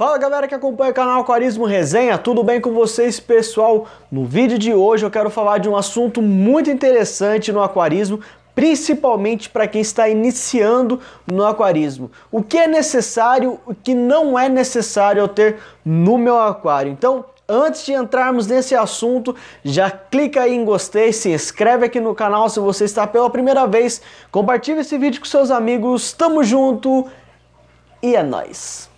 Fala galera que acompanha o canal Aquarismo Resenha, tudo bem com vocês pessoal? No vídeo de hoje eu quero falar de um assunto muito interessante no aquarismo, principalmente para quem está iniciando no aquarismo. O que é necessário, o que não é necessário eu ter no meu aquário. Então, antes de entrarmos nesse assunto, já clica aí em gostei, se inscreve aqui no canal se você está pela primeira vez, compartilha esse vídeo com seus amigos, tamo junto e é nóis!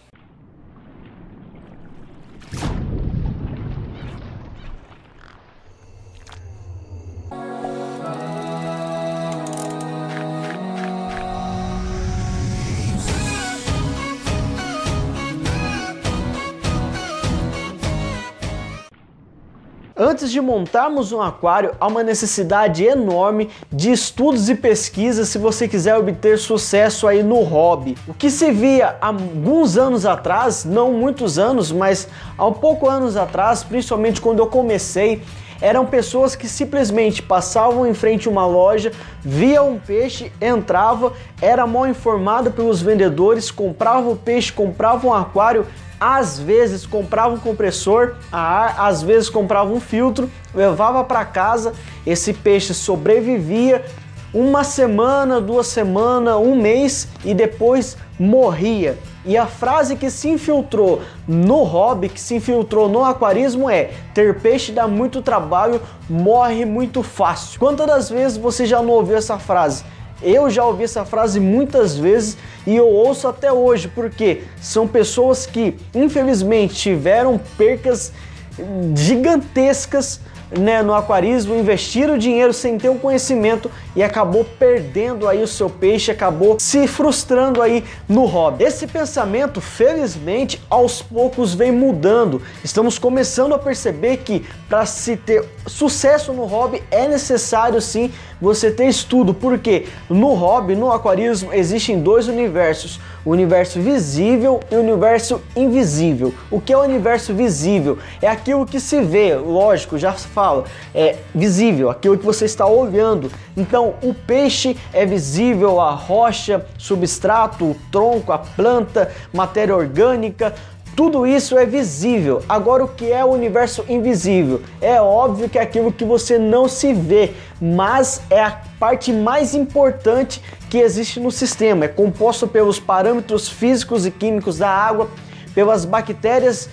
Antes de montarmos um aquário, há uma necessidade enorme de estudos e pesquisas se você quiser obter sucesso aí no hobby. O que se via há alguns anos atrás, não muitos anos, mas há um pouco anos atrás, principalmente quando eu comecei, eram pessoas que simplesmente passavam em frente a uma loja, via um peixe, entrava, era mal informado pelos vendedores, comprava o peixe, comprava um aquário, às vezes comprava um compressor a ar, às vezes comprava um filtro, levava para casa, esse peixe sobrevivia uma semana, 2 semanas, um mês e depois morria. E a frase que se infiltrou no hobby, que se infiltrou no aquarismo é: ter peixe dá muito trabalho, morre muito fácil. Quantas das vezes você já não ouviu essa frase? Eu já ouvi essa frase muitas vezes e eu ouço até hoje, porque são pessoas que infelizmente tiveram percas gigantescas, né, no aquarismo, investiram dinheiro sem ter o conhecimento e acabou perdendo aí o seu peixe, acabou se frustrando aí no hobby. Esse pensamento, felizmente, aos poucos vem mudando. Estamos começando a perceber que para se ter sucesso no hobby é necessário sim você ter estudo, porque no hobby, no aquarismo, existem 2 universos, o universo visível e o universo invisível. O que é o universo visível? É aquilo que se vê, lógico, já se fala, é visível, aquilo que você está olhando. Então, o peixe é visível, a rocha, substrato, o tronco, a planta, matéria orgânica, tudo isso é visível. Agora, o que é o universo invisível? É óbvio que é aquilo que você não se vê, mas é a parte mais importante que existe no sistema. É composto pelos parâmetros físicos e químicos da água, pelas bactérias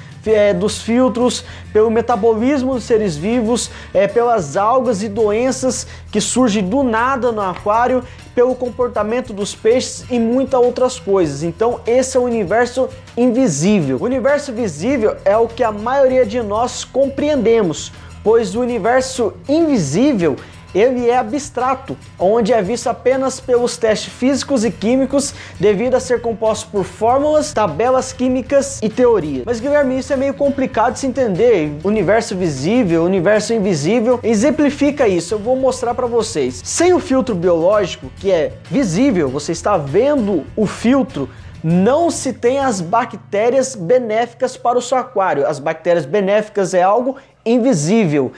dos filtros, pelo metabolismo dos seres vivos, pelas algas e doenças que surgem do nada no aquário, pelo comportamento dos peixes e muitas outras coisas. Então esse é o universo invisível. O universo visível é o que a maioria de nós compreendemos, pois o universo invisível ele é abstrato, onde é visto apenas pelos testes físicos e químicos, devido a ser composto por fórmulas, tabelas químicas e teoria. Mas Guilherme, isso é meio complicado de se entender. Universo visível, universo invisível, exemplifica isso, eu vou mostrar para vocês. Sem o filtro biológico, que é visível, você está vendo o filtro, não se tem as bactérias benéficas para o seu aquário. As bactérias benéficas é algo invisível.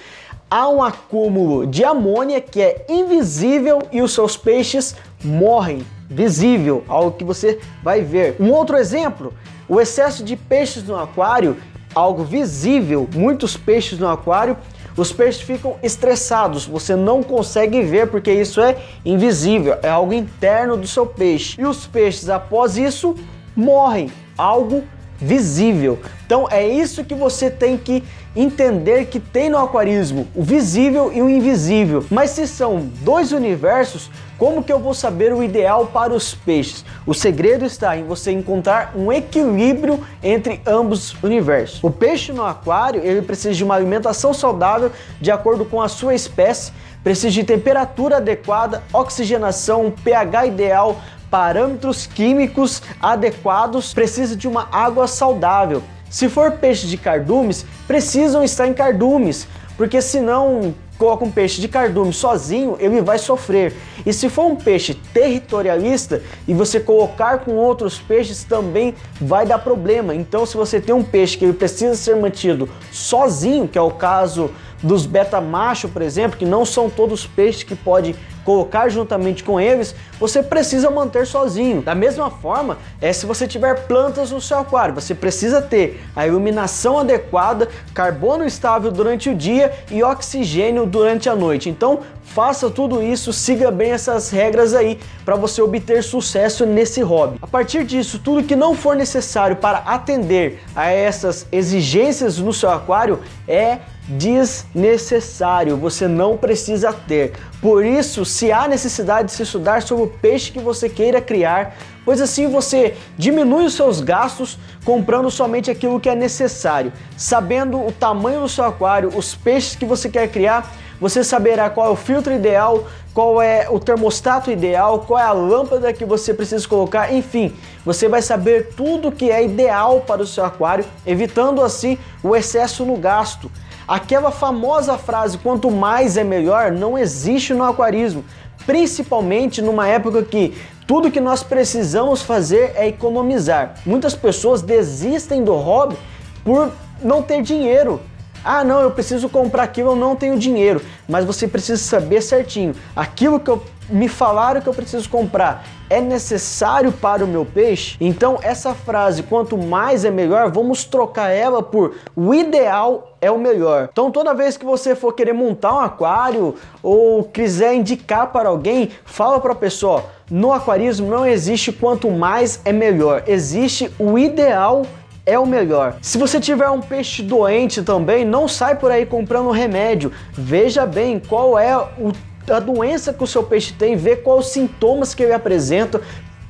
Há um acúmulo de amônia que é invisível e os seus peixes morrem. Visível, algo que você vai ver. Um outro exemplo, o excesso de peixes no aquário, algo visível. Muitos peixes no aquário, os peixes ficam estressados, você não consegue ver porque isso é invisível, é algo interno do seu peixe. E os peixes, após isso, morrem, algo visível. Então é isso que você tem que entender que tem no aquarismo, o visível e o invisível. Mas se são 2 universos, como que eu vou saber o ideal para os peixes? O segredo está em você encontrar um equilíbrio entre ambos universos. O peixe no aquário, ele precisa de uma alimentação saudável de acordo com a sua espécie, precisa de temperatura adequada, oxigenação, pH ideal, parâmetros químicos adequados, precisa de uma água saudável. Se for peixe de cardumes, precisam estar em cardumes, porque senão coloca um peixe de cardume sozinho, ele vai sofrer. E se for um peixe territorialista e você colocar com outros peixes, também vai dar problema. Então, se você tem um peixe que ele precisa ser mantido sozinho, que é o caso dos beta macho, por exemplo, que não são todos peixes que pode colocar juntamente com eles, você precisa manter sozinho. Da mesma forma, se você tiver plantas no seu aquário, você precisa ter a iluminação adequada, carbono estável durante o dia e oxigênio durante a noite. Então, faça tudo isso, siga bem essas regras aí para você obter sucesso nesse hobby. A partir disso, tudo que não for necessário para atender a essas exigências no seu aquário é desnecessário, você não precisa ter. Por isso, se há necessidade de se estudar sobre o peixe que você queira criar, pois assim você diminui os seus gastos comprando somente aquilo que é necessário. Sabendo o tamanho do seu aquário, os peixes que você quer criar, você saberá qual é o filtro ideal, qual é o termostato ideal, qual é a lâmpada que você precisa colocar, enfim, você vai saber tudo que é ideal para o seu aquário, evitando assim o excesso no gasto. Aquela famosa frase, quanto mais é melhor, não existe no aquarismo, principalmente numa época que tudo que nós precisamos fazer é economizar. Muitas pessoas desistem do hobby por não ter dinheiro. Ah, não, eu preciso comprar aquilo, eu não tenho dinheiro. Mas você precisa saber certinho, aquilo que me falaram que eu preciso comprar é necessário para o meu peixe? Então essa frase, quanto mais é melhor, vamos trocar ela por o ideal é o melhor. Então toda vez que você for querer montar um aquário ou quiser indicar para alguém, fala para a pessoa, no aquarismo não existe quanto mais é melhor, existe o ideal é o melhor. Se você tiver um peixe doente também, não sai por aí comprando remédio. Veja bem qual é a doença que o seu peixe tem, vê quais os sintomas que ele apresenta,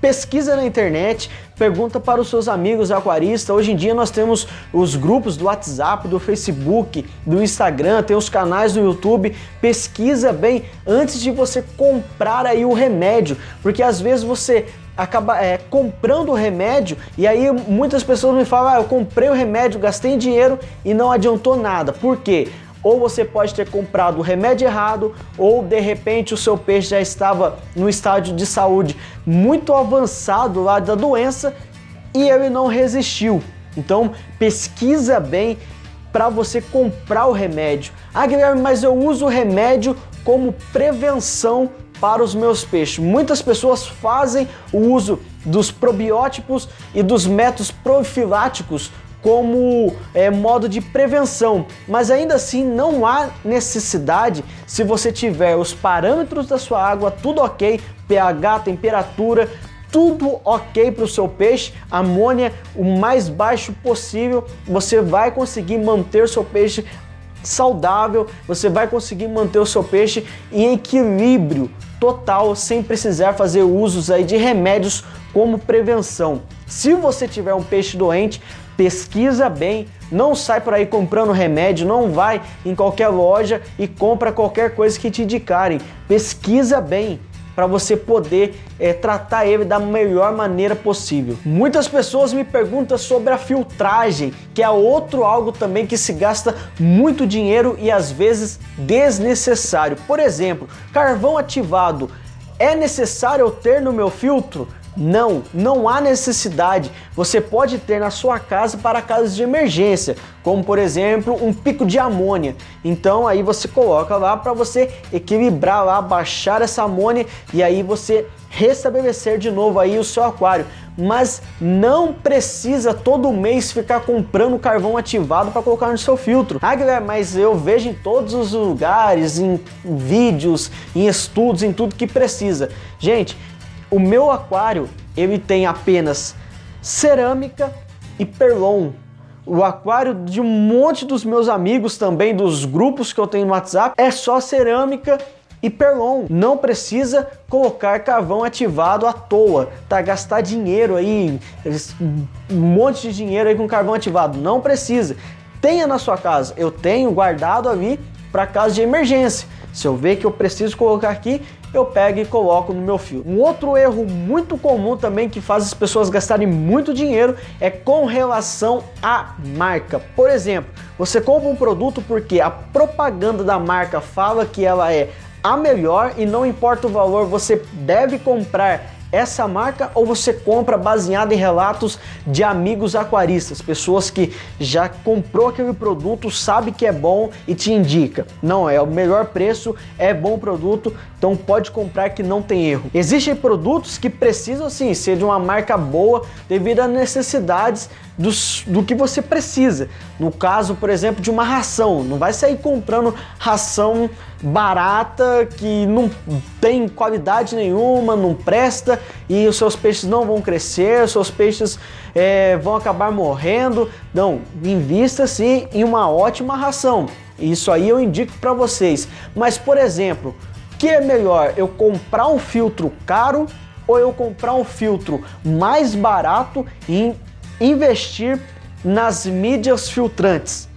pesquisa na internet, pergunta para os seus amigos aquaristas. Hoje em dia nós temos os grupos do WhatsApp, do Facebook, do Instagram, tem os canais do YouTube. Pesquisa bem antes de você comprar aí o remédio, porque às vezes você acaba comprando o remédio e aí muitas pessoas me falam, eu comprei o remédio, gastei dinheiro e não adiantou nada. Por quê? Ou você pode ter comprado o remédio errado, ou de repente o seu peixe já estava no estágio de saúde muito avançado lá da doença e ele não resistiu. Então pesquisa bem para você comprar o remédio. Ah, Guilherme, mas eu uso o remédio como prevenção para os meus peixes. Muitas pessoas fazem o uso dos probióticos e dos métodos profiláticos como modo de prevenção, mas ainda assim não há necessidade se você tiver os parâmetros da sua água tudo ok, pH, temperatura, tudo ok para o seu peixe, amônia o mais baixo possível, você vai conseguir manter o seu peixe saudável, você vai conseguir manter o seu peixe em equilíbrio total, sem precisar fazer usos aí de remédios como prevenção. Se você tiver um peixe doente, pesquisa bem, não sai por aí comprando remédio, não vai em qualquer loja e compra qualquer coisa que te indicarem. Pesquisa bem para você poder tratar ele da melhor maneira possível. Muitas pessoas me perguntam sobre a filtragem, que é outro algo também que se gasta muito dinheiro e às vezes desnecessário. Por exemplo, carvão ativado, é necessário eu ter no meu filtro? Não, não há necessidade. Você pode ter na sua casa para casos de emergência, como por exemplo um pico de amônia. Então aí você coloca lá para você equilibrar lá, baixar essa amônia e aí você restabelecer de novo aí o seu aquário. Mas não precisa todo mês ficar comprando carvão ativado para colocar no seu filtro. Ah, Guilherme, mas eu vejo em todos os lugares, em vídeos, em estudos, em tudo que precisa. Gente, o meu aquário, ele tem apenas cerâmica e perlon. O aquário de um monte dos meus amigos também, dos grupos que eu tenho no WhatsApp, é só cerâmica e perlon. Não precisa colocar carvão ativado à toa, tá? Gastar dinheiro aí, um monte de dinheiro aí com carvão ativado. Não precisa. Tenha na sua casa. Eu tenho guardado ali para caso de emergência. Se eu ver que eu preciso colocar aqui, eu pego e coloco no meu filtro. Um outro erro muito comum também que faz as pessoas gastarem muito dinheiro é com relação à marca. Por exemplo, você compra um produto porque a propaganda da marca fala que ela é a melhor e não importa o valor, você deve comprar essa marca ou você compra baseado em relatos de amigos aquaristas, pessoas que já comprou aquele produto, sabe que é bom e te indica. Não, é o melhor preço, é bom produto, então pode comprar que não tem erro. Existem produtos que precisam sim ser de uma marca boa devido às necessidades do que você precisa. No caso, por exemplo, de uma ração, não vai sair comprando ração barata que não tem qualidade nenhuma, não presta e os seus peixes não vão crescer, os seus peixes vão acabar morrendo. Não, invista sim em uma ótima ração. Isso aí eu indico para vocês. Mas, por exemplo, o que é melhor, eu comprar um filtro caro ou eu comprar um filtro mais barato e investir nas mídias filtrantes?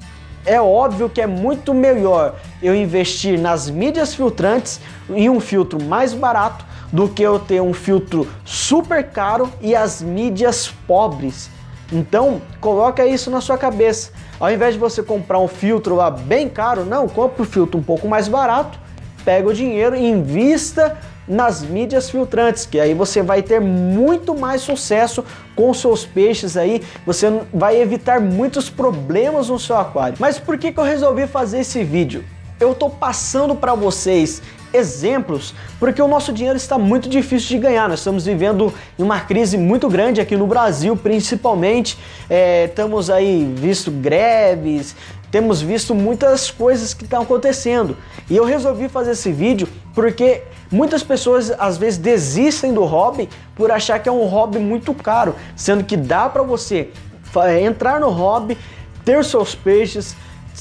É óbvio que é muito melhor eu investir nas mídias filtrantes em um filtro mais barato do que eu ter um filtro super caro e as mídias pobres. Então, coloca isso na sua cabeça. Ao invés de você comprar um filtro lá bem caro, não, compre um filtro um pouco mais barato, pega o dinheiro e invista nas mídias filtrantes, que aí você vai ter muito mais sucesso com seus peixes aí, você vai evitar muitos problemas no seu aquário. Mas por que eu resolvi fazer esse vídeo? Eu tô passando para vocês exemplos porque o nosso dinheiro está muito difícil de ganhar. Nós estamos vivendo em uma crise muito grande aqui no Brasil, principalmente. Estamos aí visto greves, temos visto muitas coisas que estão acontecendo. E eu resolvi fazer esse vídeo porque muitas pessoas às vezes desistem do hobby por achar que é um hobby muito caro, sendo que dá para você entrar no hobby, ter seus peixes,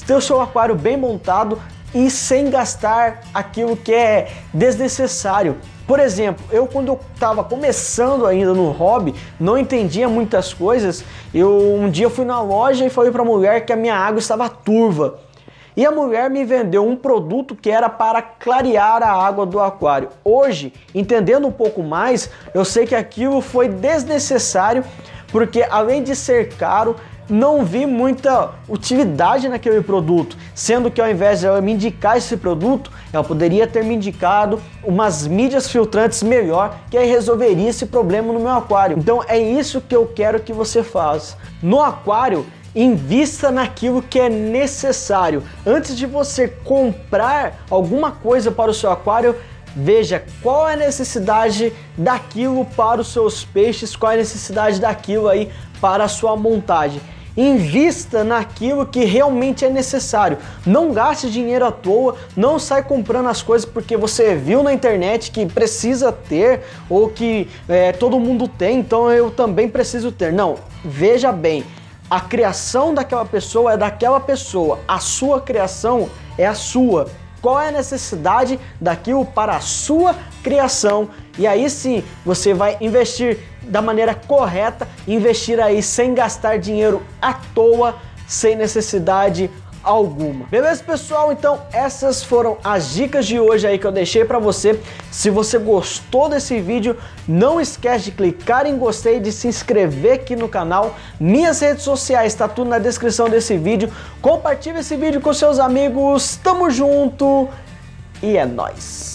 ter o seu aquário bem montado e sem gastar aquilo que é desnecessário. Por exemplo, quando eu estava começando ainda no hobby, não entendia muitas coisas. Um dia eu fui na loja e falei para a mulher que a minha água estava turva. E a mulher me vendeu um produto que era para clarear a água do aquário. Hoje, entendendo um pouco mais, eu sei que aquilo foi desnecessário, porque além de ser caro, não vi muita utilidade naquele produto, sendo que ao invés de ela me indicar esse produto, ela poderia ter me indicado umas mídias filtrantes melhor, que aí resolveria esse problema no meu aquário. Então é isso que eu quero que você faça. No aquário, invista naquilo que é necessário. Antes de você comprar alguma coisa para o seu aquário, veja qual é a necessidade daquilo para os seus peixes, qual é a necessidade daquilo aí para a sua montagem. Invista naquilo que realmente é necessário. Não gaste dinheiro à toa, não sai comprando as coisas porque você viu na internet que precisa ter ou que todo mundo tem, então eu também preciso ter. Não, veja bem, a criação daquela pessoa é daquela pessoa, a sua criação é a sua. Qual é a necessidade daquilo para a sua criação? E aí sim, você vai investir da maneira correta, investir aí sem gastar dinheiro à toa, sem necessidade alguma. Beleza, pessoal? Então essas foram as dicas de hoje aí que eu deixei para você. Se você gostou desse vídeo, não esquece de clicar em gostei, de se inscrever aqui no canal. Minhas redes sociais, tá tudo na descrição desse vídeo. Compartilhe esse vídeo com seus amigos. Tamo junto e é nóis!